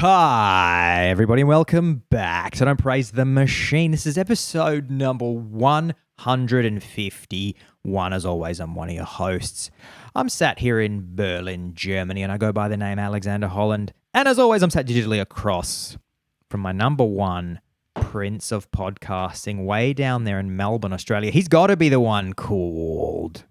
Hi, everybody, and welcome back to Don't Praise the Machine. This is episode number 151. As always, I'm one of your hosts. I'm sat here in Berlin, Germany, and I go by the name Alexander Holland. And as always, I'm sat digitally across from my number one prince of podcasting way down there in Melbourne, Australia. He's got to be the one called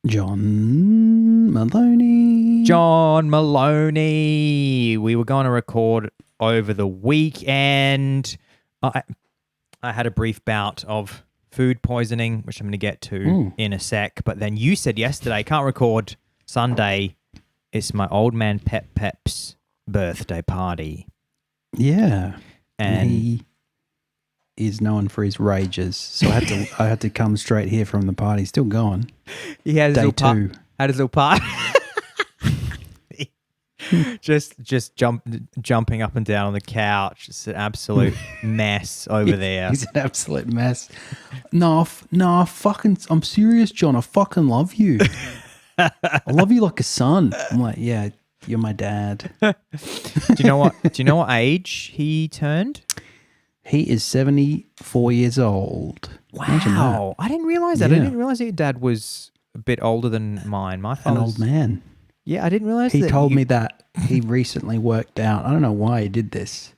John Maloney. John Maloney. We were going to record over the weekend. I had a brief bout of food poisoning, which I'm going to get to in a sec. But then you said yesterday, can't record Sunday. It's my old man Pep's birthday party. Yeah. And he is known for his rages. So I had to come straight here from the party. Still going. he had his Day little two. had his little party. just jumping up and down on the couch. It's an absolute mess over there. He's an absolute mess. No, I'm serious, John. I fucking love you. I love you like a son. I'm like, yeah, you're my dad. Do you know what age he turned? He is 74 years old. Imagine Wow. I didn't realize that. Yeah. I didn't realize that your dad was a bit older than mine. My that. An father's old man. Yeah, I didn't realize He that. told me that he recently worked out. I don't know why he did this.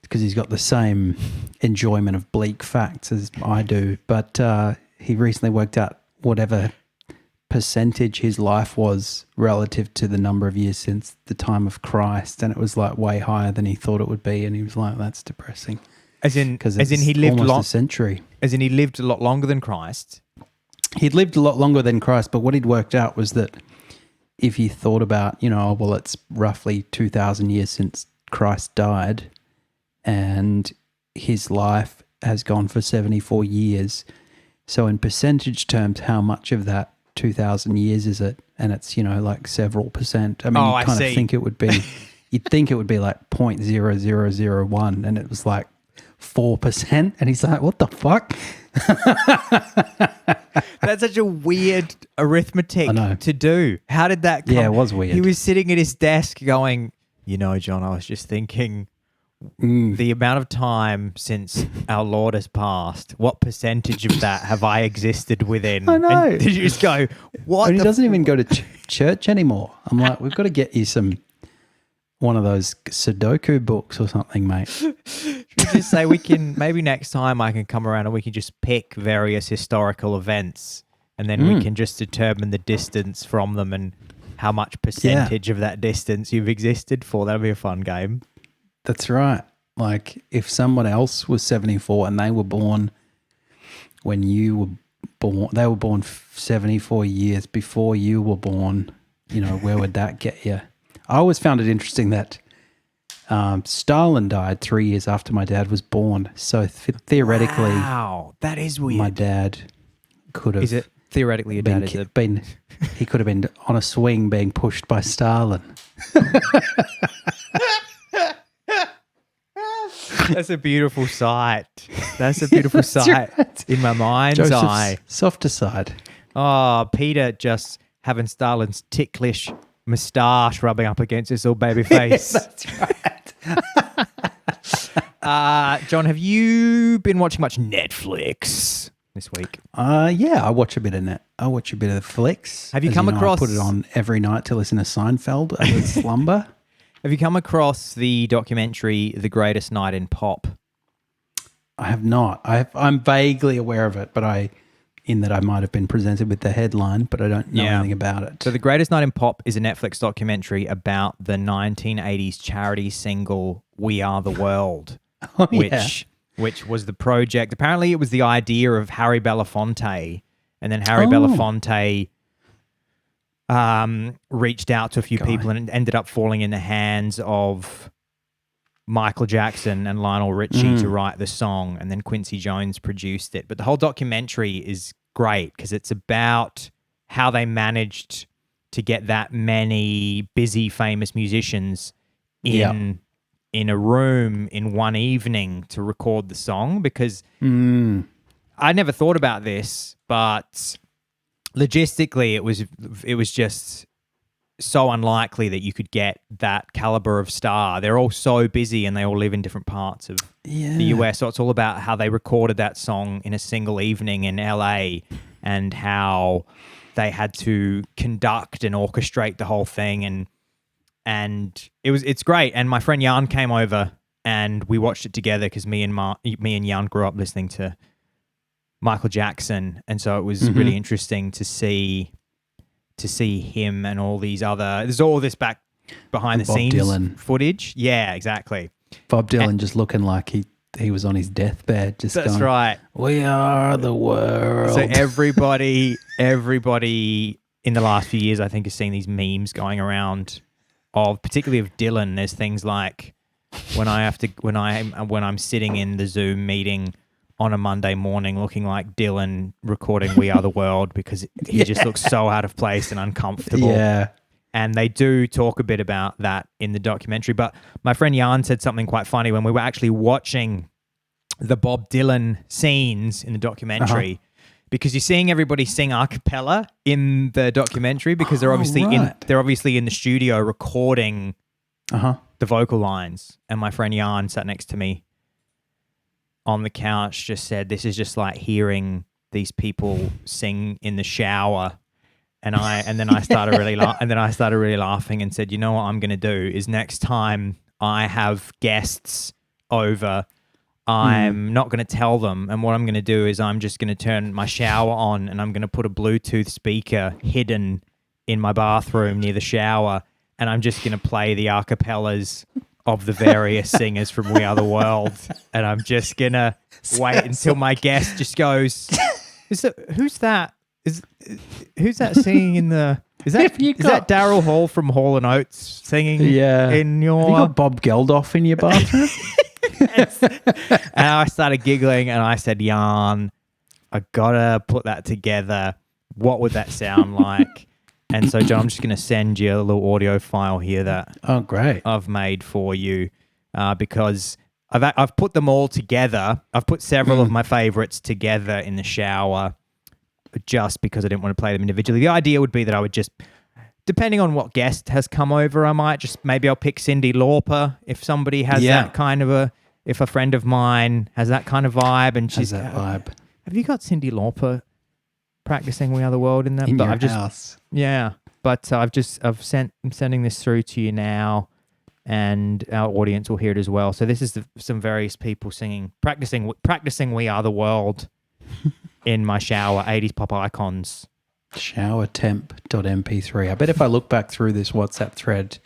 Because he's got the same enjoyment of bleak facts as I do. But he recently worked out whatever percentage his life was relative to the number of years since the time of Christ. And it was like way higher than he thought it would be. And he was like, that's depressing. As in Because he lived almost a century. As in he lived a lot longer than Christ. He'd lived a lot longer than Christ. But what he'd worked out was that if you thought about, well, it's roughly 2,000 years since Christ died and his life has gone for 74 years. So in percentage terms, how much of that 2,000 years is it? And it's, like several percent. I mean, you kind of think it would be, you'd think it would be like 0.0001 and it was like 4%. And he's like, what the fuck? That's such a weird arithmetic to do. How did that come? Yeah, it was weird. He was sitting at his desk going, John, I was just thinking the amount of time since our Lord has passed, what percentage of that have I existed within? I know. And did you just go, what? And he doesn't even go to church anymore. I'm like, we've got to get you one of those Sudoku books or something, mate. We just say maybe next time I can come around and we can just pick various historical events and then we can just determine the distance from them and how much percentage of that distance you've existed for. That'll be a fun game. That's right. Like if someone else was 74 and they were born when you were born, they were born 74 years before you were born, where would that get you? I always found it interesting that Stalin died 3 years after my dad was born. So theoretically, wow, that is weird. My dad could have. Is it theoretically your dad? He could have been on a swing being pushed by Stalin. That's a beautiful sight. That's a beautiful sight right. In my mind's Joseph's eye. Softer side. Oh, Peter just having Stalin's ticklish moustache rubbing up against his little baby face. That's right. John, have you been watching much Netflix this week? Yeah, I watch a bit of I watch a bit of flicks. Have you come across? I put it on every night to listen to Seinfeld over slumber. Have you come across the documentary "The Greatest Night in Pop"? I have not. I'm vaguely aware of it, but I might have been presented with the headline, but I don't know anything about it. So The Greatest Night in Pop is a Netflix documentary about the 1980s charity single We Are the World, which was the project. Apparently it was the idea of Harry Belafonte, and then Harry Belafonte reached out to a few people and it ended up falling in the hands of Michael Jackson and Lionel Richie to write the song, and then Quincy Jones produced it. But the whole documentary is great because it's about how they managed to get that many busy, famous musicians in a room in one evening to record the song, because I never thought about this, but logistically it was just so unlikely that you could get that caliber of star. They're all so busy and they all live in different parts of the US. So it's all about how they recorded that song in a single evening in LA and how they had to conduct and orchestrate the whole thing. And it's great. And my friend Jan came over and we watched it together because me and Jan grew up listening to Michael Jackson. And so it was really interesting to see him and all these other, there's all this back behind the scenes Dylan footage. Yeah, exactly. Bob Dylan just looking like he was on his deathbed. Just that's going, right. We are the world. So everybody in the last few years, I think, has seen these memes going around particularly of Dylan. There's things like when I'm sitting in the Zoom meeting on a Monday morning looking like Dylan recording We Are the World because he just looks so out of place and uncomfortable. Yeah. And they do talk a bit about that in the documentary. But my friend Jan said something quite funny when we were actually watching the Bob Dylan scenes in the documentary because you're seeing everybody sing a cappella in the documentary because they're obviously in the studio recording the vocal lines. And my friend Jan sat next to me on the couch just said, this is just like hearing these people sing in the shower. And then I started really laughing and said, you know what I'm going to do is next time I have guests over, I'm not going to tell them. And what I'm going to do is I'm just going to turn my shower on and I'm going to put a Bluetooth speaker hidden in my bathroom near the shower. And I'm just going to play the a cappellas of the various singers from We Are the World. And I'm just going to wait until my guest just goes, who's that? Who's that singing in the... Is that Daryl Hall from Hall & Oates singing in your... Have you got Bob Geldof in your bathroom? And I started giggling and I said, Jan, I gotta put that together. What would that sound like? And so, John, I'm just going to send you a little audio file here that I've made for you because I've put them all together. I've put several of my favorites together in the shower just because I didn't want to play them individually. The idea would be that I would just, depending on what guest has come over, I might just, maybe I'll pick Cyndi Lauper if somebody has that kind of if a friend of mine has that kind of vibe and she's that vibe. Have you got Cyndi Lauper practicing We Are the World in that? In your house. Yeah, but I'm sending this through to you now, and our audience will hear it as well. So this is some various people singing, practicing We Are the World in my shower. 80s pop icons. Showertemp.mp3. I bet if I look back through this WhatsApp thread,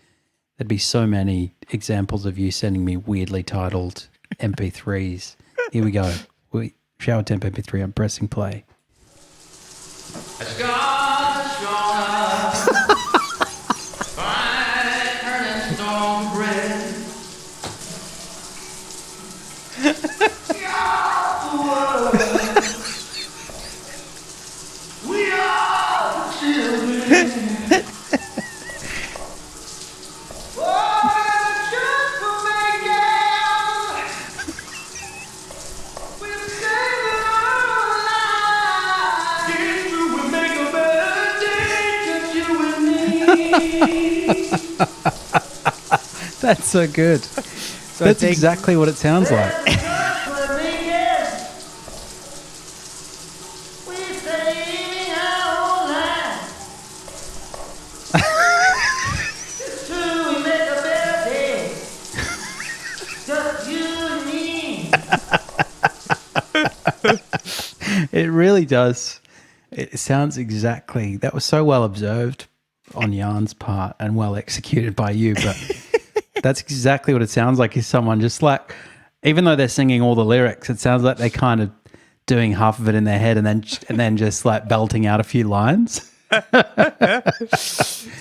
there'd be so many examples of you sending me weirdly titled MP3s. Here we go. Showertemp MP3. I'm pressing play. That's so good. So that's exactly what it sounds like. It really does. It sounds exactly. That was so well observed on Jan's part and well executed by you, but that's exactly what it sounds like. Is someone just like, even though they're singing all the lyrics, it sounds like they're kind of doing half of it in their head and then just like belting out a few lines.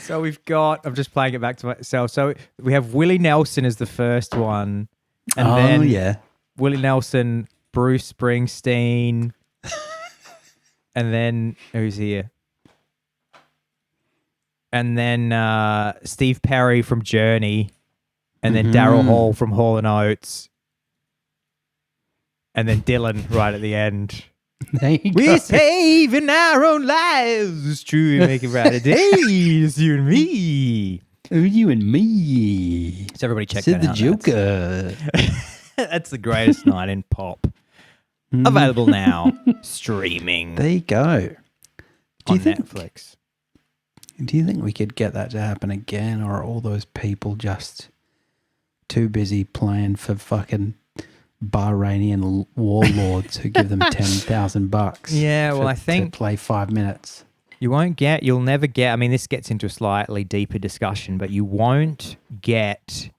So we've got, I'm just playing it back to myself. So we have Willie Nelson as the first one. And then Willie Nelson, Bruce Springsteen. And then, who's here? And then Steve Perry from Journey. And then Daryl Hall from Hall & Oates. And then Dylan right at the end. There you We're go. saving our own lives. It's true, we make it brighter days. You and me. You and me. So everybody check Said that the out. Joker. That's the greatest night in pop. Available now, streaming There you go. on Netflix. Do you think we could get that to happen again, or are all those people just too busy playing for fucking Bahrainian warlords who give them $10,000? Yeah, well, I think to play 5 minutes. you'll never get. I mean, this gets into a slightly deeper discussion, but you won't get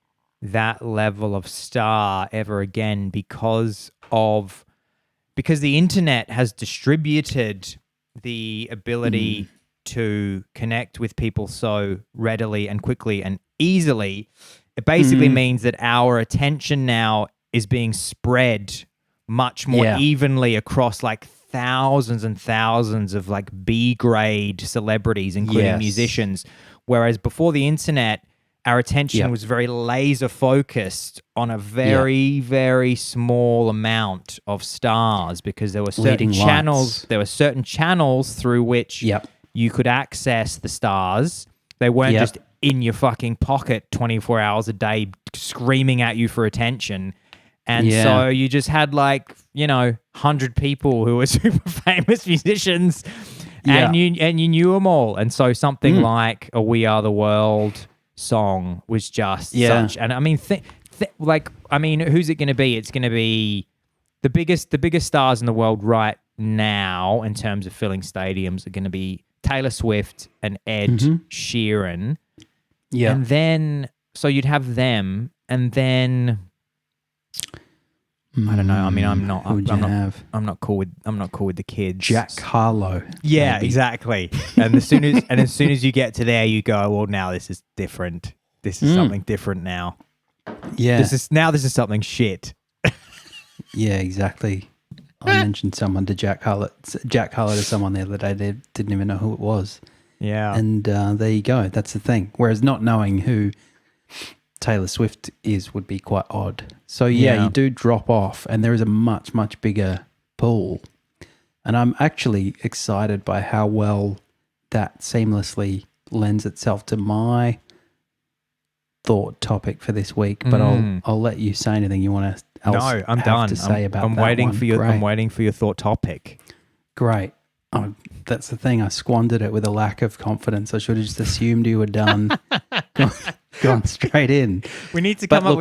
that level of star ever again because the internet has distributed the ability to connect with people so readily and quickly and easily. It basically means that our attention now is being spread much more evenly across like thousands and thousands of like B-grade celebrities, including musicians. Whereas before the internet, our attention was very laser focused on a very, very small amount of stars because there were certain channels. There were certain channels through which you could access the stars. They weren't just in your fucking pocket 24 hours a day screaming at you for attention. And so you just had 100 people who were super famous musicians and you knew them all. And so something like a We Are the World song was just such, and I mean, who's it going to be? It's going to be the biggest stars in the world right now in terms of filling stadiums are going to be Taylor Swift and Ed Sheeran. Yeah, and then so you'd have them, and then I don't know. I mean, I'm not cool with the kids. Jack Harlow. Yeah, maybe. Exactly. And as soon as you get to there, you go, well, now this is different. This is something different now. Yeah. This is something shit. Yeah, exactly. I mentioned someone to Jack Harlow to someone the other day. They didn't even know who it was. Yeah. And there you go. That's the thing. Whereas not knowing who Taylor Swift would be quite odd. So you do drop off, and there is a much, much bigger pool. And I'm actually excited by how well that seamlessly lends itself to my thought topic for this week. But I'll let you say anything you want to. No, I'm done. To say about I'm that waiting one. for your. Great. I'm waiting for your thought topic. Great. Oh, that's the thing. I squandered it with a lack of confidence. I should have just assumed you were done. Gone straight in. We need to come up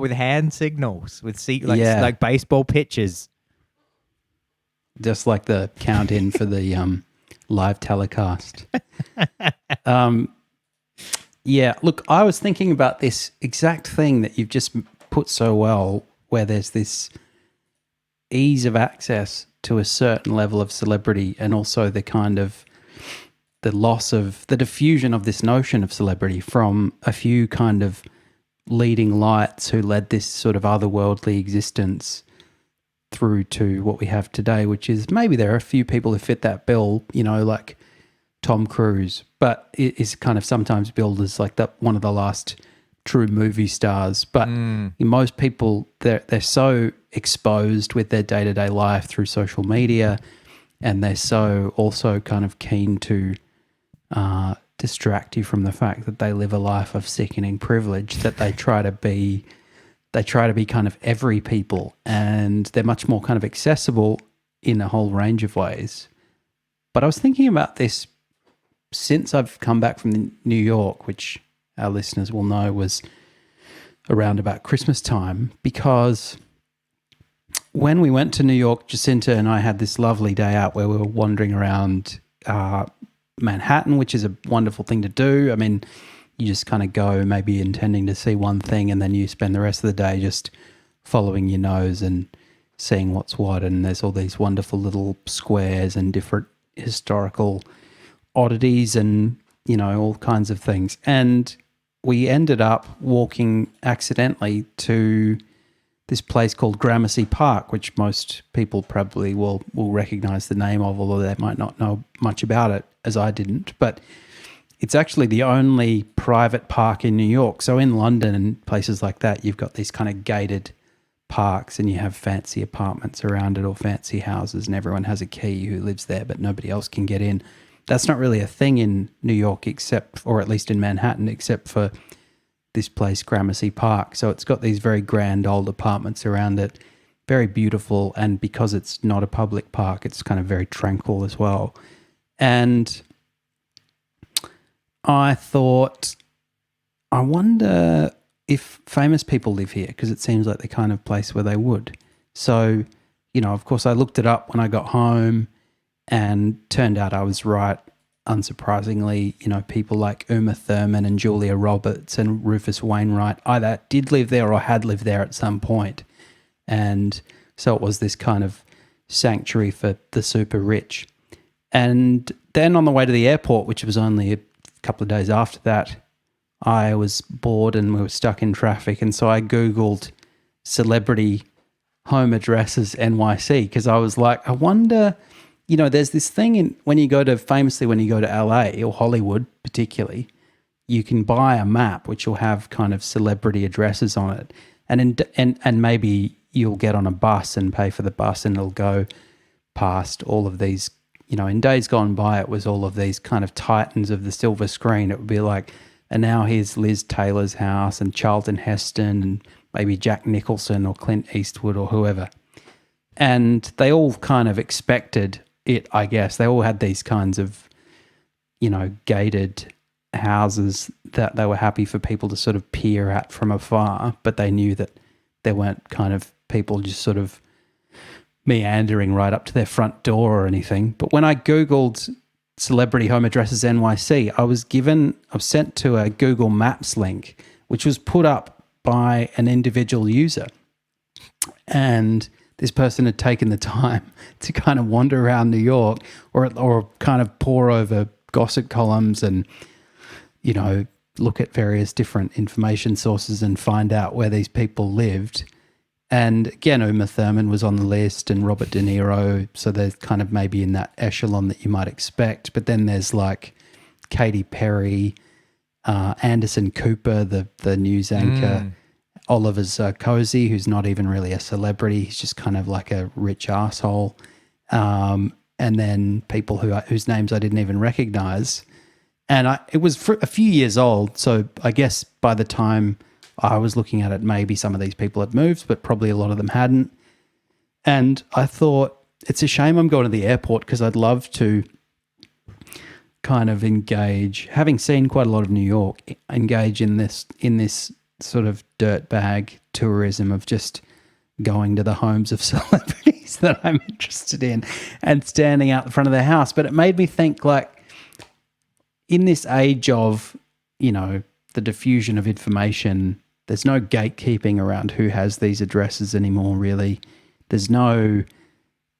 with hand signals with like baseball pitches. Just like the count in for the live telecast. Look, I was thinking about this exact thing that you've just put so well, where there's this ease of access to a certain level of celebrity, and also the kind of the loss of the diffusion of this notion of celebrity from a few kind of leading lights who led this sort of otherworldly existence through to what we have today, which is maybe there are a few people who fit that bill, like Tom Cruise, but it is kind of sometimes billed as like one of the last true movie stars. But most people, they're so exposed with their day-to-day life through social media, and they're so also kind of keen to distract you from the fact that they live a life of sickening privilege that they try to be kind of every people, and they're much more kind of accessible in a whole range of ways. But I was thinking about this since I've come back from New York, which our listeners will know was around about Christmas time, because when we went to New York, Jacinta and I had this lovely day out where we were wandering around Manhattan, which is a wonderful thing to do. I mean, you just kind of go maybe intending to see one thing, and then you spend the rest of the day just following your nose and seeing what's what. And there's all these wonderful little squares and different historical oddities and, all kinds of things. And we ended up walking accidentally to this place called Gramercy Park, which most people probably will recognize the name of, although they might not know much about it, as I didn't. But it's actually the only private park in New York. So in London and places like that, you've got these kind of gated parks and you have fancy apartments around it or fancy houses and everyone has a key who lives there but nobody else can get in. That's not really a thing in New York or at least in Manhattan, except for this place, Gramercy Park. So it's got these very grand old apartments around it, very beautiful, and because it's not a public park, it's kind of very tranquil as well. And I thought, I wonder if famous people live here, because it seems like the kind of place where they would. So, of course, I looked it up when I got home and turned out I was right. Unsurprisingly, people like Uma Thurman and Julia Roberts and Rufus Wainwright either did live there or had lived there at some point. And so it was this kind of sanctuary for the super rich. And then on the way to the airport, which was only a couple of days after that, I was bored and we were stuck in traffic. And so I Googled celebrity home addresses NYC because I was like, I wonder, there's this thing when you go to LA or Hollywood particularly, you can buy a map which will have kind of celebrity addresses on it. And maybe you'll get on a bus and pay for the bus and it'll go past all of these, in days gone by, it was all of these kind of titans of the silver screen. It would be like, and now here's Liz Taylor's house and Charlton Heston and maybe Jack Nicholson or Clint Eastwood or whoever. And they all kind of expected it, I guess. They all had these kinds of, gated houses that they were happy for people to sort of peer at from afar, but they knew that there weren't kind of people just sort of meandering right up to their front door or anything. But when I Googled celebrity home addresses NYC, I was sent to a Google Maps link, which was put up by an individual user. And this person had taken the time to kind of wander around New York or kind of pore over gossip columns and, look at various different information sources and find out where these people lived. And again, Uma Thurman was on the list and Robert De Niro. So they're kind of maybe in that echelon that you might expect. But then there's like Katy Perry, Anderson Cooper, the news anchor, Oliver Sarkozy, who's not even really a celebrity. He's just kind of like a rich asshole. And then people whose names I didn't even recognize. And it was a few years old. So I guess by the time I was looking at it, maybe some of these people had moved, but probably a lot of them hadn't. And I thought, it's a shame I'm going to the airport because I'd love to kind of engage, having seen quite a lot of New York, engage in this sort of dirtbag tourism of just going to the homes of celebrities that I'm interested in and standing out in front of their house. But it made me think, like, in this age of, the diffusion of information, there's no gatekeeping around who has these addresses anymore, really. There's no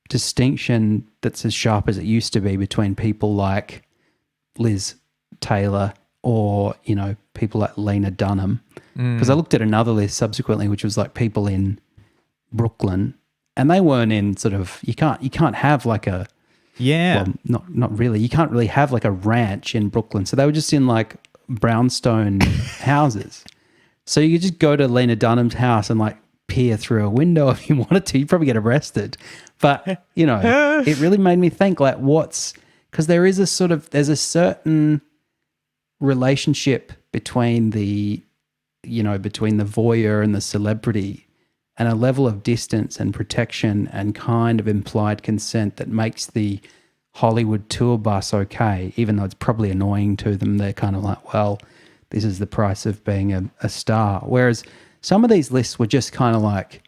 distinction that's as sharp as it used to be between people like Liz Taylor or, people like Lena Dunham. Because I looked at another list subsequently, which was like people in Brooklyn, and they weren't in sort of, you can't have like a, well, not really. You can't really have like a ranch in Brooklyn. So they were just in like brownstone houses. So you could just go to Lena Dunham's house and like peer through a window if you wanted to. You'd probably get arrested. But, it really made me think like because there's a certain relationship between the voyeur and the celebrity and a level of distance and protection and kind of implied consent that makes the Hollywood tour bus okay, even though it's probably annoying to them. They're kind of like, well, this is the price of being a star. Whereas some of these lists were just kind of like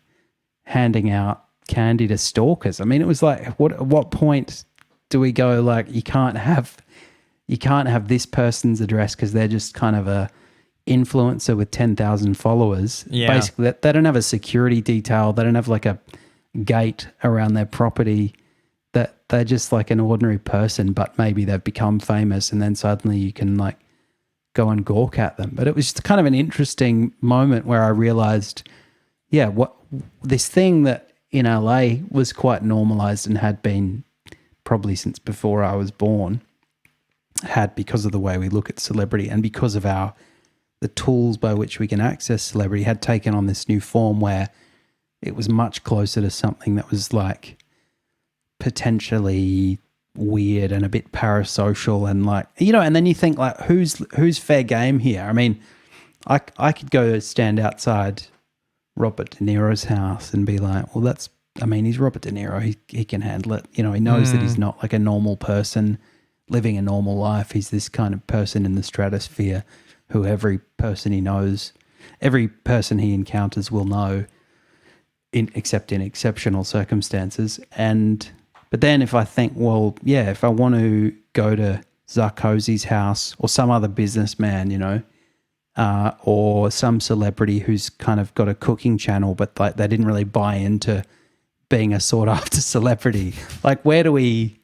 handing out candy to stalkers. I mean, it was like, at what point do we go like, you can't have this person's address because they're just kind of a influencer with 10,000 followers. Yeah. Basically, they don't have a security detail. They don't have like a gate around their property. That they're just like an ordinary person, but maybe they've become famous and then suddenly you can like go and gawk at them. But it was just kind of an interesting moment where I realized, what this thing that in LA was quite normalized and had been probably since before I was born, had, because of the way we look at celebrity and because of the tools by which we can access celebrity, had taken on this new form where it was much closer to something that was like potentially weird and a bit parasocial and like, you know, and then you think like, who's fair game here? I mean, I could go stand outside Robert De Niro's house and be like, well, he's Robert De Niro. He can handle it. You know, he knows that he's not like a normal person living a normal life. He's this kind of person in the stratosphere who every person he knows, every person he encounters will know, except in exceptional circumstances. But then if I think, well, yeah, if I want to go to Sarkozy's house or some other businessman, you know, or some celebrity who's kind of got a cooking channel, but like they didn't really buy into being a sought after celebrity, like where do we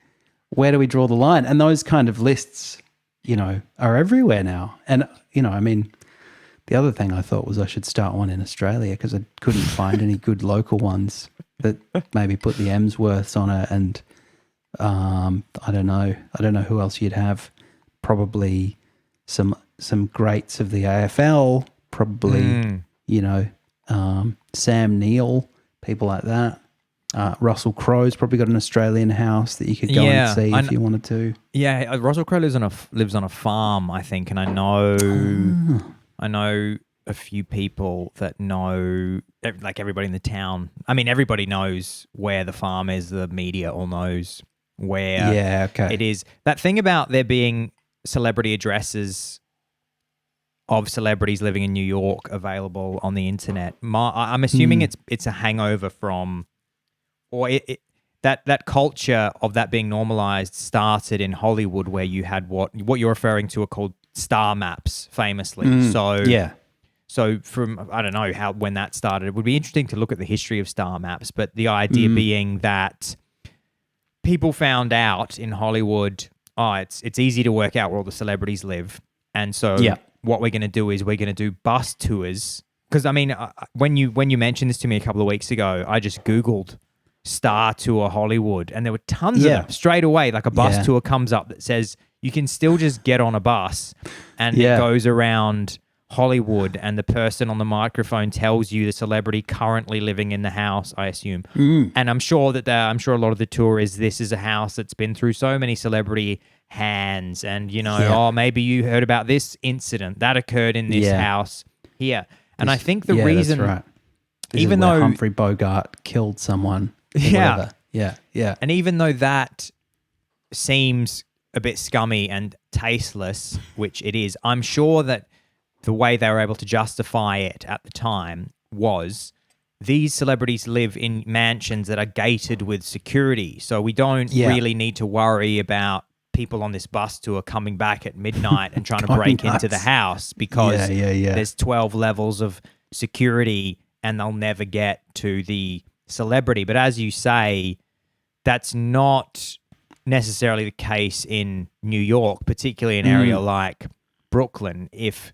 draw the line? And those kind of lists, you know, are everywhere now. And, you know, I mean, the other thing I thought was I should start one in Australia because I couldn't find any good local ones that maybe put the Emsworths on it. And I don't know who else you'd have. Probably some greats of the AFL, probably, you know, Sam Neill, people like that. Russell Crowe's probably got an Australian house that you could go and see if you wanted to. Yeah, Russell Crowe lives on a farm, I think, and I know a few people that know, like everybody in the town. I mean, everybody knows where the farm is. The media all knows where it is. That thing about there being celebrity addresses of celebrities living in New York available on the internet. I'm assuming it's a hangover from, or that culture of that being normalized started in Hollywood, where you had what you're referring to are called star maps, famously. So from, I don't know when that started. It would be interesting to look at the history of star maps, but the idea being that people found out in Hollywood, it's easy to work out where all the celebrities live, and so what we're going to do is we're going to do bus tours. Because I mean, when you mentioned this to me a couple of weeks ago, I just Googled Star Tour Hollywood, and there were tons of them straight away. Like a bus tour comes up that says you can still just get on a bus, and it goes around Hollywood, and the person on the microphone tells you the celebrity currently living in the house, I assume. And I'm sure a lot of the tour is, this is a house that's been through so many celebrity hands, and you know, maybe you heard about this incident that occurred in this house here. And I think the reason, that's right. Even though Humphrey Bogart killed someone, and even though that seems a bit scummy and tasteless, which it is, I'm sure that the way they were able to justify it at the time was these celebrities live in mansions that are gated with security, so we don't really need to worry about people on this bus tour coming back at midnight and trying to break into the house, because there's 12 levels of security and they'll never get to the celebrity. But as you say, that's not necessarily the case in New York, particularly an area like Brooklyn. If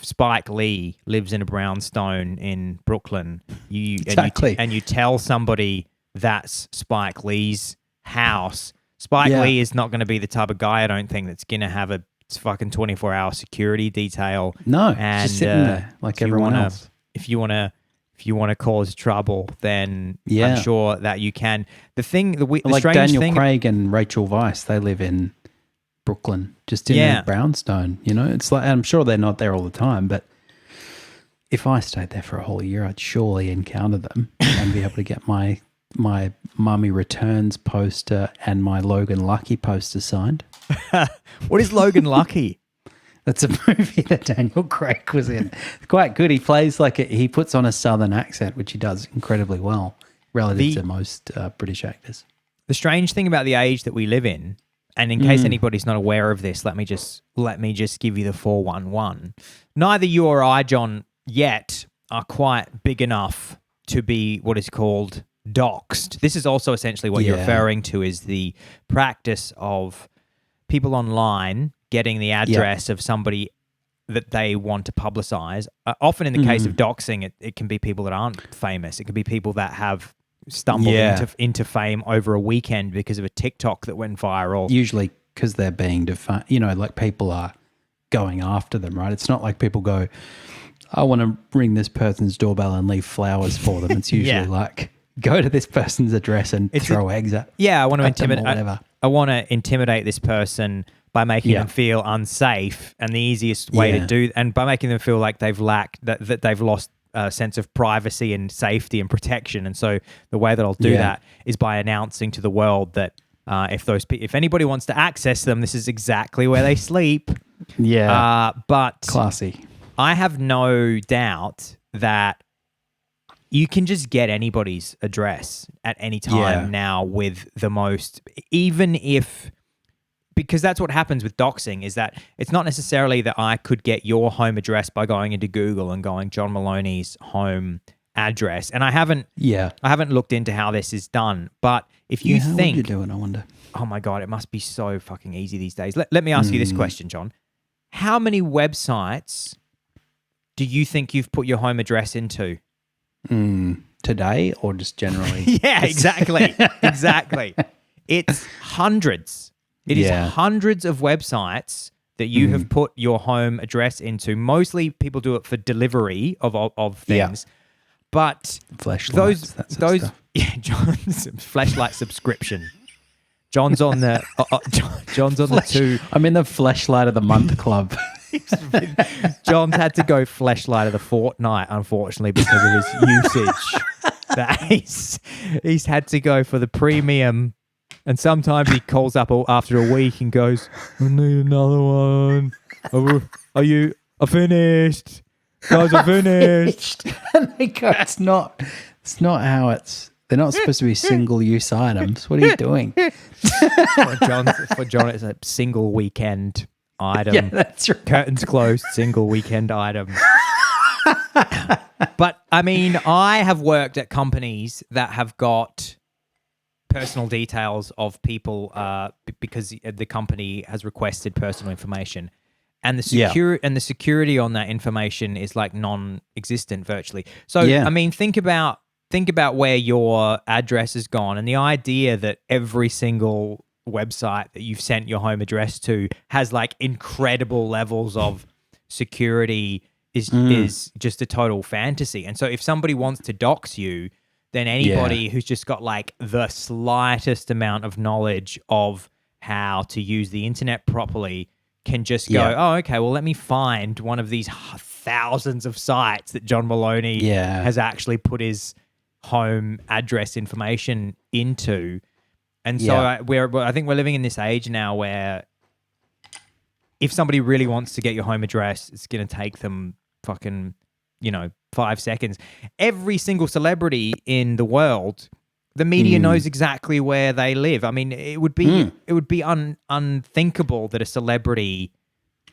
Spike Lee lives in a brownstone in Brooklyn, and you tell somebody that's Spike Lee's house, Spike Lee is not going to be the type of guy, I don't think, that's going to have a fucking 24-hour security detail. No, and just sitting there like everyone else. If you want to cause trouble, then I'm sure that you can. The like strange Daniel thing, Craig and Rachel Weisz, they live in Brooklyn, just in a brownstone. You know, it's like, I'm sure they're not there all the time, but if I stayed there for a whole year, I'd surely encounter them and be able to get my Mummy Returns poster and my Logan Lucky poster signed. What is Logan Lucky? That's a movie that Daniel Craig was in. It's quite good. He plays he puts on a southern accent, which he does incredibly well relative to most British actors. The strange thing about the age that we live in, and in case anybody's not aware of this, let me just give you the 411. Neither you or I, John, yet are quite big enough to be what is called doxed. This is also essentially what you're referring to, is the practice of people online getting the address of somebody that they want to publicize. Often in the case of doxing, it can be people that aren't famous. It can be people that have stumbled into fame over a weekend because of a TikTok that went viral. Usually because they're being defined, like people are going after them, right? It's not like people go, I want to ring this person's doorbell and leave flowers for them. It's usually Yeah. like, go to this person's address and throw eggs at Yeah, I want to at them or intimidate. whatever. I want to intimidate this person by making Yeah. them feel unsafe, and the easiest way Yeah. to do, and by making them feel like they've lacked that they've lost a sense of privacy and safety and protection. And so the way that I'll do Yeah. that is by announcing to the world that if anybody wants to access them, this is exactly where they sleep. Yeah. But Classy. I have no doubt that you can just get anybody's address at any time Yeah. now with the most, even if, because that's what happens with doxing, is that it's not necessarily that I could get your home address by going into Google and going John Maloney's home address. And I haven't looked into how this is done. But if you how would think, you do it, I wonder? oh my God, it must be so fucking easy these days. Let me ask you this question, John. How many websites do you think you've put your home address into? Today or just generally? Yeah, exactly. Exactly. It's hundreds. It is hundreds of websites that you have put your home address into. Mostly people do it for delivery of things. But Fleshlights, that sort of stuff. Yeah, John's fleshlight subscription. John's on the John's on the two. I'm in the Fleshlight of the Month club. John's had to go fleshlight of the fortnight, unfortunately, because of his usage. That he's had to go for the premium, and sometimes he calls up after a week and goes, "I need another one. Are you? I finished. Guys, I finished." And they go, it's not how it's. They're not supposed to be single-use items. What are you doing? For John, it's a single weekend item. Yeah, that's right. Curtains closed, single weekend item. But I mean, I have worked at companies that have got personal details of people because the company has requested personal information, and the security on that information is like non-existent virtually. So I mean, think about where your address has gone, and the idea that every single website that you've sent your home address to has like incredible levels of security is just a total fantasy. And so if somebody wants to dox you, then anybody who's just got like the slightest amount of knowledge of how to use the internet properly can just go, oh, okay, well, let me find one of these thousands of sites that John Maloney has actually put his home address information into. And so I think we're living in this age now where if somebody really wants to get your home address, it's going to take them fucking, 5 seconds. Every single celebrity in the world, the media knows exactly where they live. I mean, it would be unthinkable that a celebrity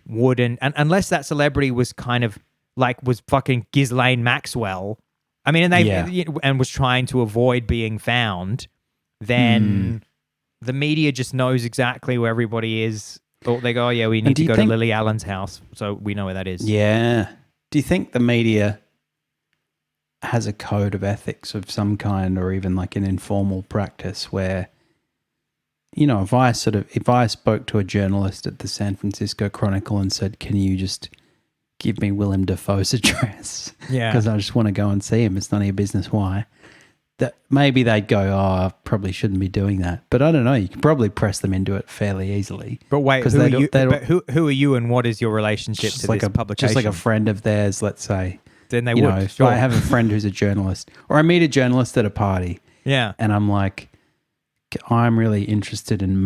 wouldn't, unless that celebrity was kind of like was fucking Ghislaine Maxwell. I mean, and was trying to avoid being found. Then the media just knows exactly where everybody is. Or they go, oh, yeah, we need to go to Lily Allen's house, so we know where that is. Yeah. Do you think the media has a code of ethics of some kind, or even like an informal practice where, if I spoke to a journalist at the San Francisco Chronicle and said, can you just give me Willem Dafoe's address? Yeah. Because I just want to go and see him. It's none of your business why. That maybe they'd go, oh, I probably shouldn't be doing that. But I don't know. You can probably press them into it fairly easily. But wait, who are you and what is your relationship to this publication? Just like a friend of theirs, let's say. Then they would. If I have a friend who's a journalist, or I meet a journalist at a party. Yeah. And I'm like, I'm really interested in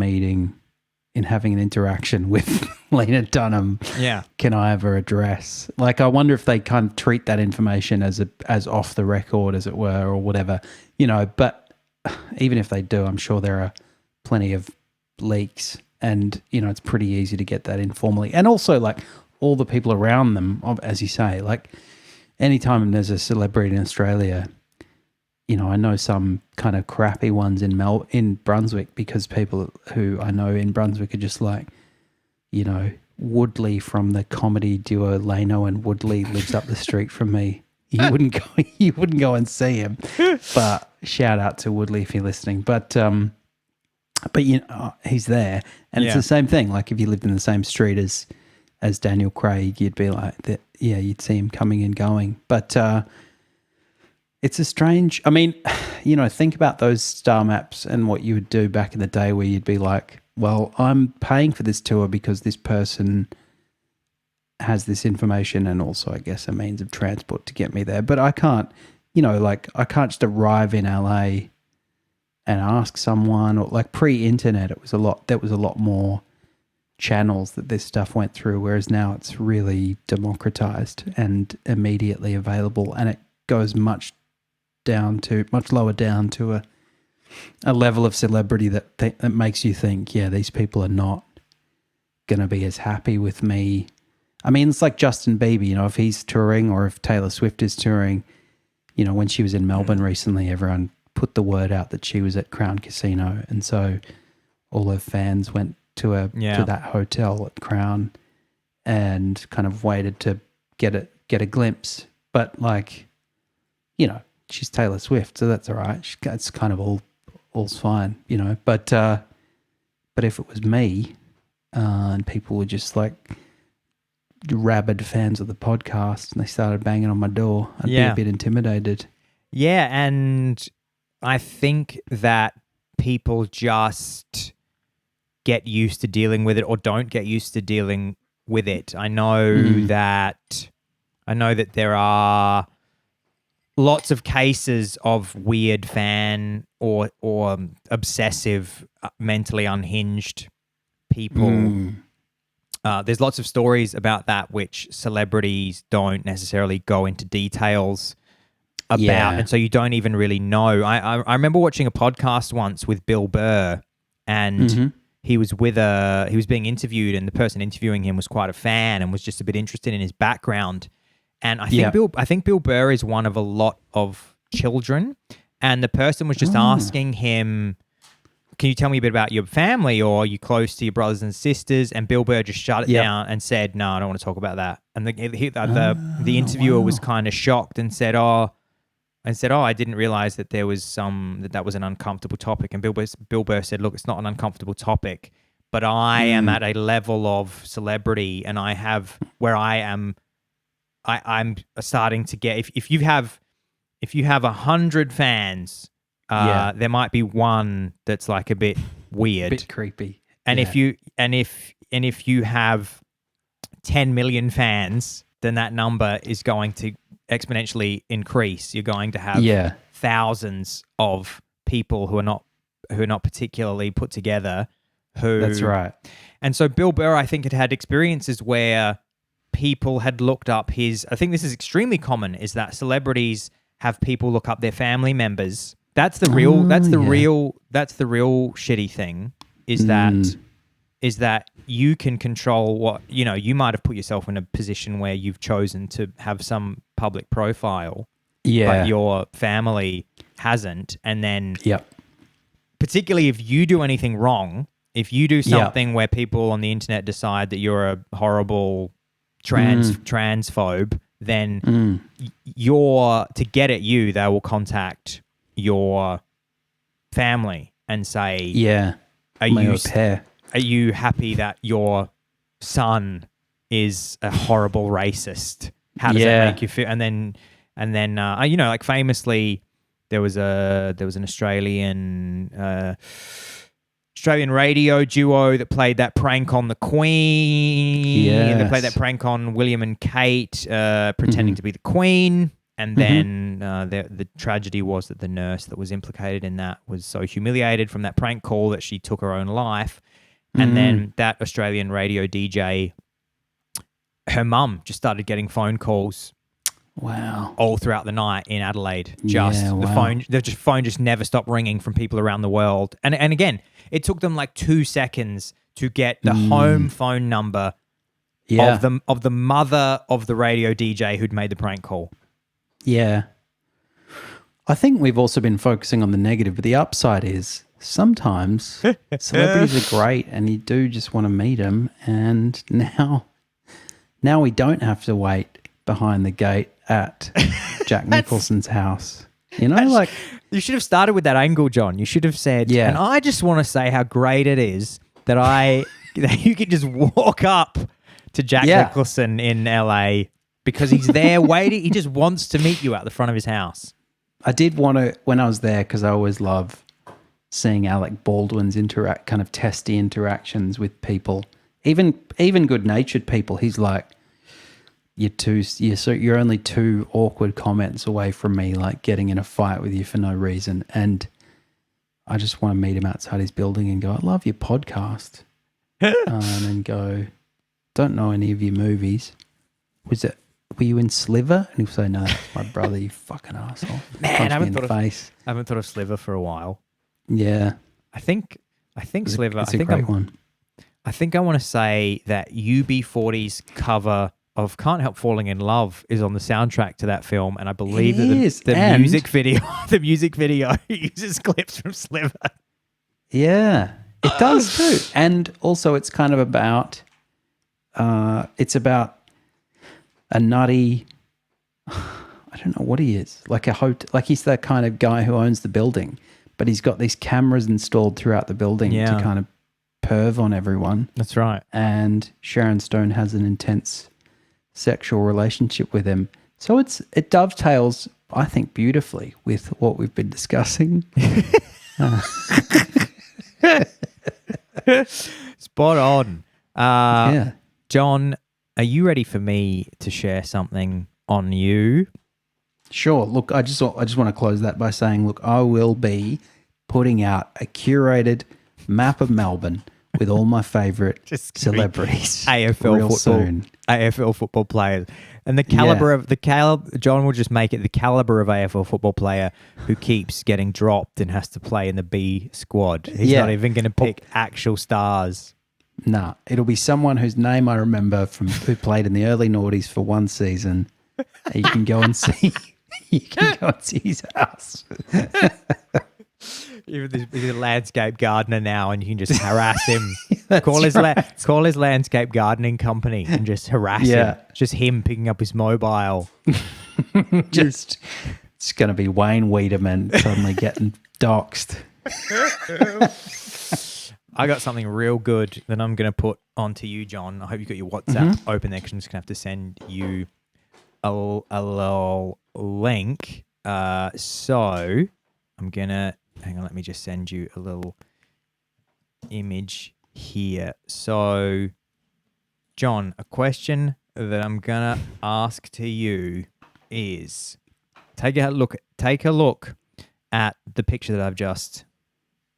having an interaction with Lena Dunham. Yeah. Can I have her address? Like, I wonder if they kind of treat that information as off the record, as it were, or whatever, but even if they do, I'm sure there are plenty of leaks and, it's pretty easy to get that informally. And also like all the people around them, as you say, like anytime there's a celebrity in Australia, I know some kind of crappy ones in Brunswick, because people who I know in Brunswick are just like, Woodley from the comedy duo Leno and Woodley lives up the street from me. You wouldn't go and see him. But shout out to Woodley if you're listening. But he's there, and it's the same thing. Like if you lived in the same street as as Daniel Craig, you'd be like, that. Yeah, you'd see him coming and going. But it's a strange, I mean, think about those star maps and what you would do back in the day where you'd be like, well, I'm paying for this tour because this person has this information and also, I guess, a means of transport to get me there. But I can't, I can't just arrive in LA and ask someone, or like pre-internet, there was a lot more channels that this stuff went through, whereas now it's really democratized and immediately available, and it goes much lower down to a level of celebrity that makes you think, yeah, these people are not going to be as happy with me. I mean, it's like Justin Bieber, if he's touring or if Taylor Swift is touring, when she was in Melbourne recently, everyone put the word out that she was at Crown Casino, and so all her fans went to that hotel at Crown and kind of waited to get a glimpse. But she's Taylor Swift, so that's all right. It's kind of all's fine, But if it was me, and people were just like rabid fans of the podcast and they started banging on my door, I'd be a bit intimidated. Yeah, and I think that people just get used to dealing with it or don't get used to dealing with it. I know that there are lots of cases of weird fan or obsessive, mentally unhinged people. There's lots of stories about that which celebrities don't necessarily go into details about, and so you don't even really know. I remember watching a podcast once with Bill Burr, and he was being interviewed, and the person interviewing him was quite a fan and was just a bit interested in his background. And I think Bill Burr is one of a lot of children, and the person was just asking him, can you tell me a bit about your family, or are you close to your brothers and sisters? And Bill Burr just shut it down and said, no, I don't want to talk about that. And the interviewer was kind of shocked and said, I didn't realize that there was that was an uncomfortable topic. And Bill Burr said, look, it's not an uncomfortable topic, but I am at a level of celebrity, and I'm starting to get, if you have 100 fans, there might be one that's like a bit weird, bit creepy. And if you have 10 million fans, then that number is going to exponentially increase. You're going to have thousands of people who are not particularly put together. That's right. And so Bill Burr, I think, had experiences where people had looked up I think this is extremely common, is that celebrities have people look up their family members. That's the real shitty thing, is that you can control what, you might have put yourself in a position where you've chosen to have some public profile, but your family hasn't. And then particularly if you do anything wrong, if you do something where people on the internet decide that you're a horrible transphobe, then to get at you, they will contact your family and say, are you happy that your son is a horrible racist? How does that make you feel? And then like famously, there was an Australian radio duo that played that prank on the Queen. And they played that prank on William and Kate, pretending to be the Queen. And then the tragedy was that the nurse that was implicated in that was so humiliated from that prank call that she took her own life. And then that Australian radio DJ, her mum just started getting phone calls. Wow! All throughout the night in Adelaide, the phone just never stopped ringing from people around the world. And again, it took them like 2 seconds to get the home phone number of the mother of the radio DJ who'd made the prank call. Yeah, I think we've also been focusing on the negative, but the upside is sometimes celebrities are great, and you do just want to meet them. And now we don't have to wait behind the gate at Jack Nicholson's house. Like you should have started with that angle, John. You should have said, and I just want to say how great it is that you can just walk up to Jack Nicholson in LA because he's there waiting. He just wants to meet you at the front of his house. I did want to, when I was there, because I always love seeing Alec Baldwin's kind of testy interactions with people, even good-natured people. He's like, you're only two awkward comments away from me, like getting in a fight with you for no reason. And I just want to meet him outside his building and go, I love your podcast. And then go, don't know any of your movies. Were you in Sliver? And he'll say, no, that's my brother, you fucking asshole. Man, I haven't thought of Sliver for a while. Yeah. I think Sliver. It's a great one. I think I want to say that UB40's cover of Can't Help Falling in Love is on the soundtrack to that film, and I believe the music video uses clips from Sliver. Yeah, it does too. And also it's kind of about it's about a nutty, I don't know what he is, like he's that kind of guy who owns the building, but he's got these cameras installed throughout the building to kind of perv on everyone. That's right. And Sharon Stone has an intense sexual relationship with him. So it dovetails, I think, beautifully with what we've been discussing. Spot on. John, are you ready for me to share something on you? Sure. Look, I just want to close that by saying, look, I will be putting out a curated map of Melbourne with all my favourite celebrities. AFL football players. And the caliber John will just make it the caliber of AFL football player who keeps getting dropped and has to play in the B squad. He's not even going to pick actual stars. Nah, it'll be someone whose name I remember who played in the early noughties for one season. You can go and see. You can go and see his house. He's a landscape gardener now, and you can just harass him. Call his landscape gardening company and just harass him. Just him picking up his mobile. It's going to be Wayne Wiedemann suddenly getting doxed. I got something real good that I'm going to put onto you, John. I hope you got your WhatsApp open there because I'm just going to have to send you a little link. So I'm going to... Hang on, let me just send you a little image here. So, John, a question that I'm going to ask to you is take a look at the picture that I've just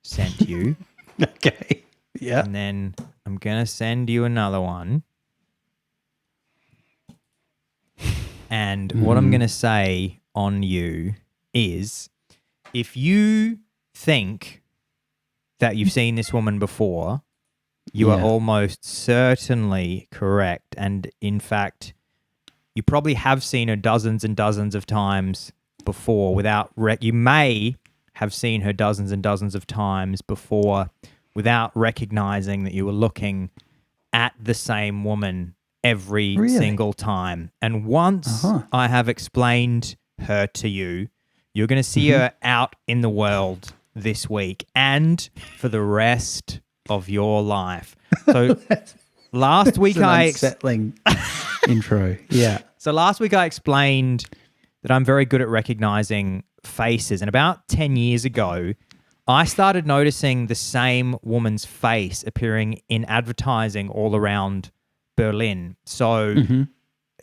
sent you. Okay. Yeah. And then I'm going to send you another one. And what I'm going to say on you is, if you think that you've seen this woman before, you are almost certainly correct. And in fact, you probably have seen her dozens and dozens of times before you may have seen her dozens and dozens of times before without recognizing that you were looking at the same woman every single time. And once I have explained her to you, you're going to see her out in the world this week and for the rest of your life. So last week unsettling intro. Yeah. So last week I explained that I'm very good at recognizing faces. And about 10 years ago, I started noticing the same woman's face appearing in advertising all around Berlin. So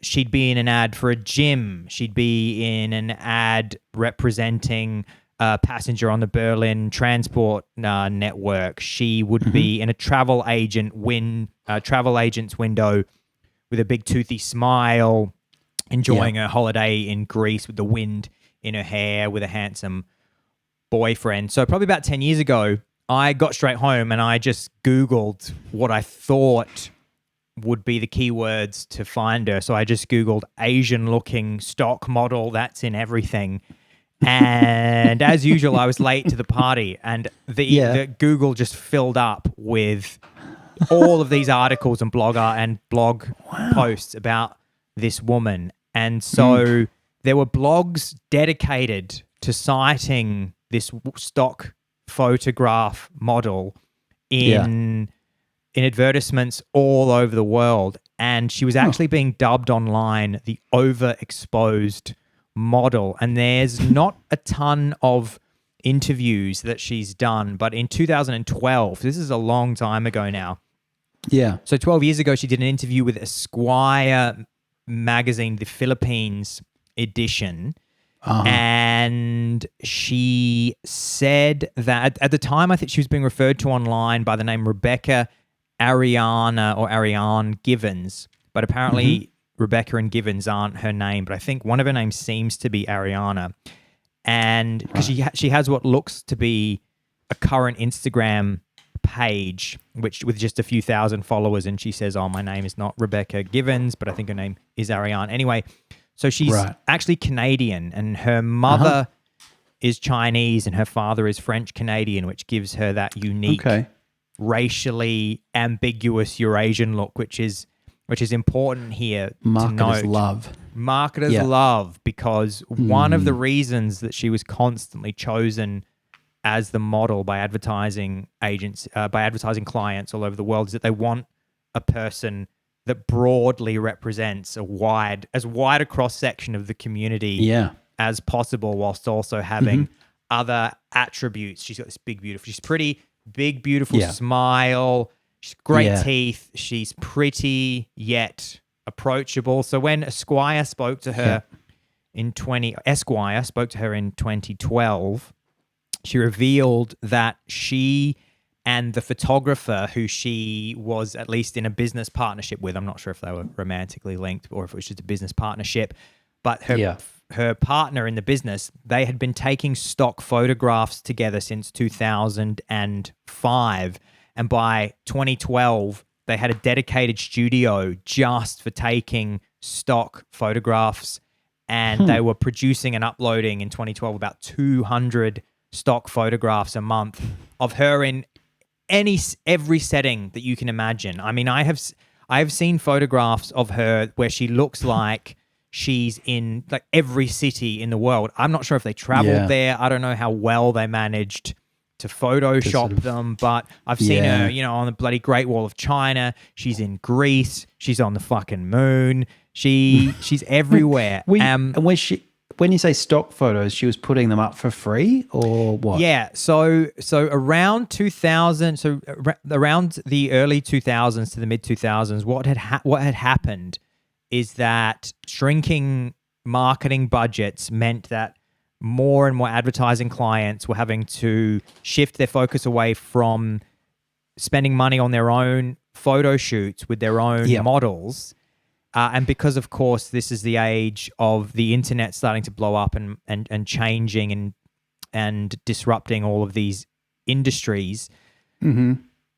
she'd be in an ad for a gym. She'd be in an ad representing a passenger on the Berlin transport network. She would be in a travel agent's window with a big toothy smile, enjoying her holiday in Greece with the wind in her hair with a handsome boyfriend. So probably about 10 years ago, I got straight home and I just Googled what I thought would be the keywords to find her. So I just Googled Asian-looking stock model. That's in everything. And as usual, I was late to the party, and the Google just filled up with all of these articles and blog posts about this woman. And so there were blogs dedicated to citing this stock photograph model in advertisements all over the world. and she was actually being dubbed online the overexposed model. And there's not a ton of interviews that she's done, but in 2012, this is a long time ago now. Yeah. So 12 years ago, she did an interview with Esquire magazine, the Philippines edition. And she said that at the time, I think she was being referred to online by the name Rebecca Ariana or Ariane Givens. But apparently Rebecca and Givens aren't her name. But I think one of her names seems to be Ariana. And because she has what looks to be a current Instagram page, which with just a few thousand followers. And she says, oh, my name is not Rebecca Givens, but I think her name is Ariane. Anyway, so she's actually Canadian, and her mother is Chinese and her father is French Canadian, which gives her that unique, racially ambiguous Eurasian look, which is important here. Marketers love. Marketers love, because one of the reasons that she was constantly chosen as the model by advertising agents, by advertising clients all over the world, is that they want a person that broadly represents as wide a cross section of the community as possible, whilst also having other attributes. She's got this she's pretty, big, beautiful smile. She's great teeth. She's pretty yet approachable. So when Esquire spoke to her in 2012, she revealed that she and the photographer who she was at least in a business partnership with, I'm not sure if they were romantically linked or if it was just a business partnership, but her partner in the business, they had been taking stock photographs together since 2005. And by 2012, they had a dedicated studio just for taking stock photographs. And they were producing and uploading in 2012 about 200 stock photographs a month of her in every setting that you can imagine. I mean, I have seen photographs of her where she looks like she's in like every city in the world. I'm not sure if they traveled there. I don't know how well they managed to Photoshop them, but I've seen her, on the bloody Great Wall of China. She's in Greece. She's on the fucking moon. She's everywhere. And when you say stock photos, she was putting them up for free or what? Yeah. So around 2000, around the early 2000s to the mid 2000s, what had happened is that shrinking marketing budgets meant that more and more advertising clients were having to shift their focus away from spending money on their own photo shoots with their own models. And because, of course, this is the age of the internet starting to blow up and changing and disrupting all of these industries,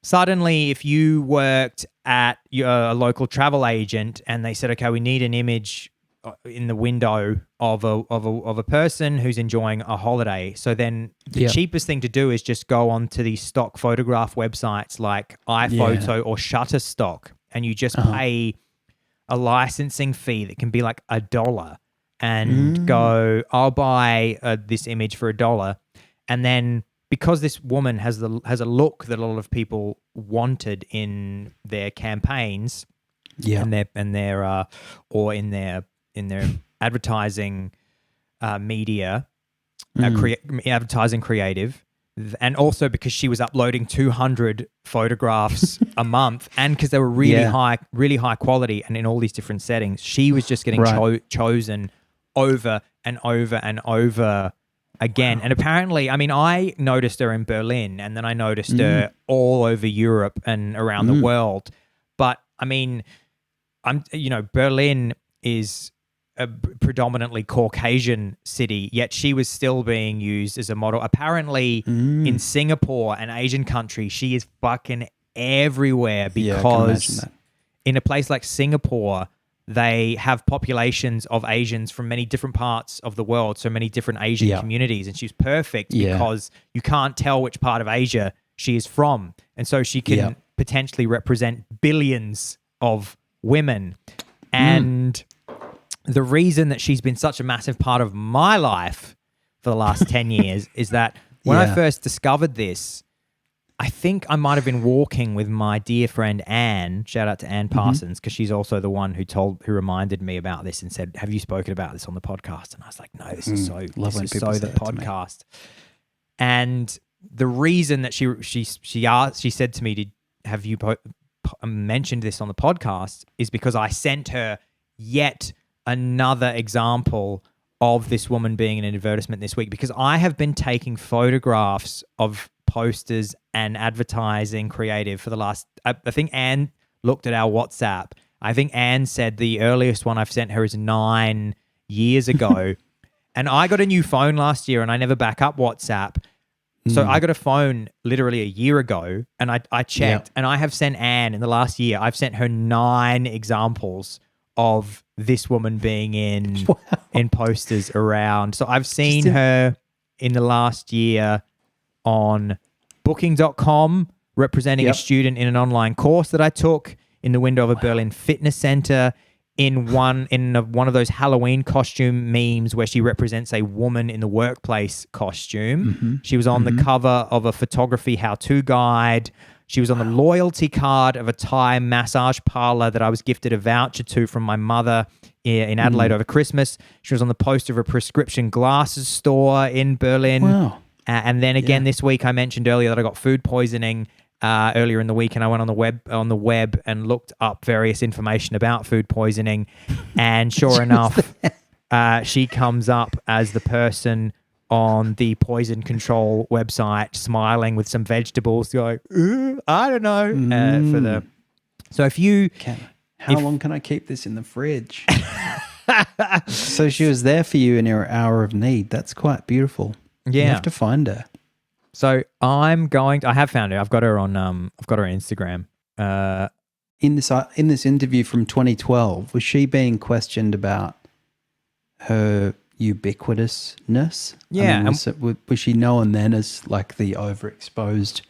suddenly if you worked at a local travel agent and they said, okay, we need an image in the window of a person who's enjoying a holiday. So then the cheapest thing to do is just go onto these stock photograph websites like iPhoto or Shutterstock, and you just pay a licensing fee that can be like $1 and go, I'll buy this image for $1. And then because this woman has a look that a lot of people wanted in their campaigns and their or in their advertising media, advertising creative, and also because she was uploading 200 photographs a month, and because they were really high quality and in all these different settings, she was just getting chosen over and over and over again. And apparently, I mean, I noticed her in Berlin, and then I noticed her all over Europe and around the world. But I mean, Berlin is a predominantly Caucasian city, yet she was still being used as a model. Apparently in Singapore, an Asian country, she is fucking everywhere because in a place like Singapore, they have populations of Asians from many different parts of the world, so many different Asian communities, and she's perfect because you can't tell which part of Asia she is from. And so she can potentially represent billions of women. And the reason that she's been such a massive part of my life for the last 10 years is that when I first discovered this, I think I might have been walking with my dear friend Anne. Shout out to Anne Parsons, because she's also the one who reminded me about this and said, "Have you spoken about this on the podcast?" And I was like, "No, this is so the podcast." And the reason that she said to me, "Have you mentioned this on the podcast?" is because I sent her yet another example of this woman being in an advertisement this week, because I have been taking photographs of posters and advertising creative for the last, I think Anne looked at our WhatsApp. I think Anne said the earliest one I've sent her is 9 years ago. And I got a new phone last year and I never back up WhatsApp. So I got a phone literally a year ago, and I checked, and I have sent Anne in the last year, I've sent her 9 examples of this woman being in posters around. So I've seen her in the last year on booking.com representing a student in an online course that I took, in the window of a Berlin fitness center, in one of those Halloween costume memes where she represents a woman in the workplace costume. She was on the cover of a photography how-to guide. She was on the loyalty card of a Thai massage parlor that I was gifted a voucher to from my mother in Adelaide over Christmas. She was on the poster of a prescription glasses store in Berlin. Wow. And then again this week, I mentioned earlier that I got food poisoning earlier in the week, and I went on the web and looked up various information about food poisoning, and sure enough, she comes up as the person on the poison control website, smiling with some vegetables, going, I don't know. So if you, how long can I keep this in the fridge? So she was there for you in your hour of need. That's quite beautiful. Yeah, you have to find her. So I have found her. I've got her on Instagram. In this interview from 2012, was she being questioned about her ubiquitousness? Yeah. I mean, was she known then as like the overexposed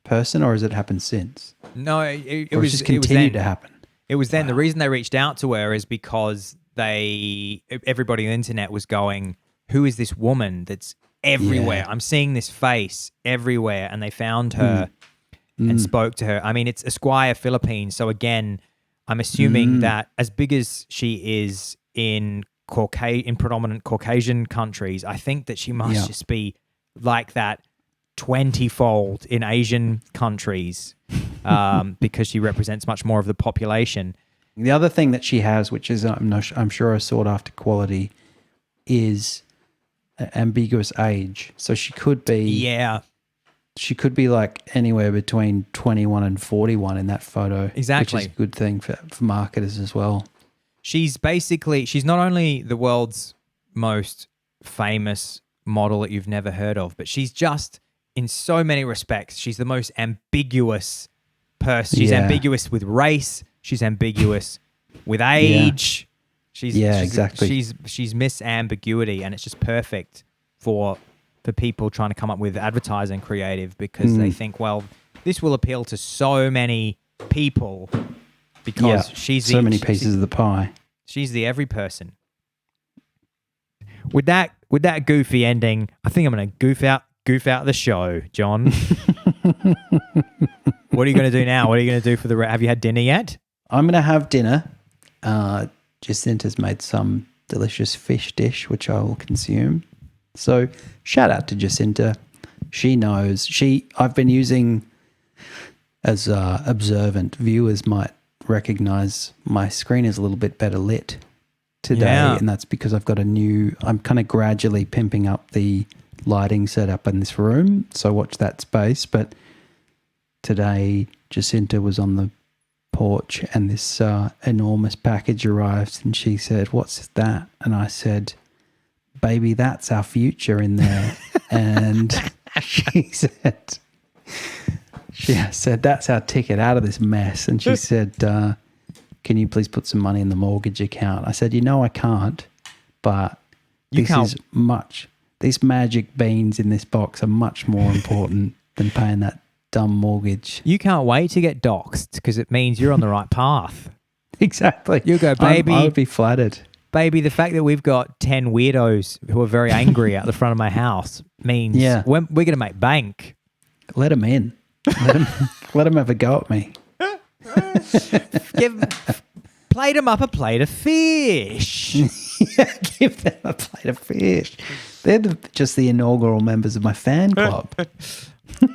person, or has it happened since? No, it was just continued to happen. It was then. Wow. The reason they reached out to her is because everybody on the internet was going, "Who is this woman that's everywhere? I'm seeing this face everywhere," and they found her and spoke to her. I mean, it's Esquire Philippines, so again, I'm assuming that as big as she is in predominant Caucasian countries, I think that she must just be like that 20-fold in Asian countries, because she represents much more of the population. The other thing that she has, which is I'm sure a sought after quality, is ambiguous age. So she could be she could be like anywhere between 21 and 41 in that photo. Exactly. Which is a good thing for marketers as well. She's not only the world's most famous model that you've never heard of, but she's just, in so many respects, she's the most ambiguous person. She's ambiguous with race. She's ambiguous with age. Exactly. She's Miss Ambiguity, and it's just perfect for people trying to come up with advertising creative, because they think, well, this will appeal to so many people because she's so many pieces of the pie. She's the every person. With that goofy ending, I think I'm going to goof out the show, John. What are you going to do now? What are you going to do for the? Have you had dinner yet? I'm going to have dinner. Jacinta's made some delicious fish dish, which I will consume. So shout out to Jacinta. She knows. I've been using, as observant viewers might recognize, my screen is a little bit better lit today. And that's because I've got I'm kind of gradually pimping up the lighting setup in this room. So watch that space. But today, Jacinta was on the porch and this enormous package arrived, and she said, "What's that?" And I said, "Baby, that's our future in there." And she said, "That's our ticket out of this mess." And she said, "Can you please put some money in the mortgage account?" I said, I can't, but these magic beans in this box are much more important than paying that dumb mortgage. You can't wait to get doxxed, because it means you're on the right path. Exactly. You go, baby. I would be flattered. Baby, the fact that we've got 10 weirdos who are very angry out the front of my house means we're going to make bank. Let them in. Let him have a go at me. Plate them up a plate of fish. Yeah, give them a plate of fish. They're just the inaugural members of my fan club.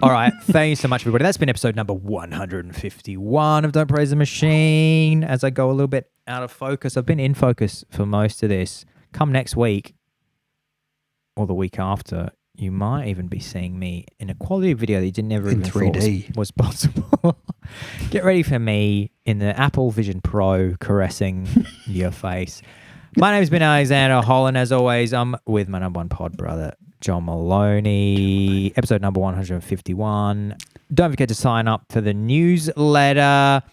All right. Thank you so much, everybody. That's been episode number 151 of Don't Praise the Machine. As I go a little bit out of focus, I've been in focus for most of this. Come next week or the week after, you might even be seeing me in a quality video that you didn't never even 3D. thought was possible. Get ready for me in the Apple Vision Pro caressing your face. My name's been Alexander Holland. As always, I'm with my number one pod brother, John Maloney. Episode number 151. Don't forget to sign up for the newsletter,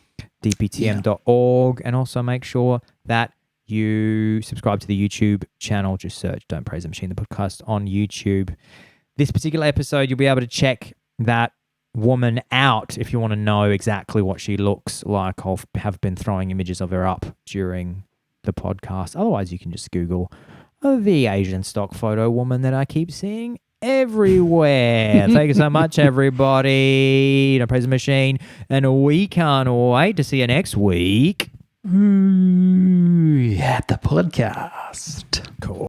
dptm.org, and also make sure that you subscribe to the YouTube channel. Just search Don't Praise the Machine, the podcast on YouTube. This particular episode, you'll be able to check that woman out if you want to know exactly what she looks like. I'll have been throwing images of her up during the podcast. Otherwise, you can just Google the Asian stock photo woman that I keep seeing everywhere. Thank you so much, everybody. Don't Praise the Machine. And we can't wait to see you next week. At the podcast. Cool.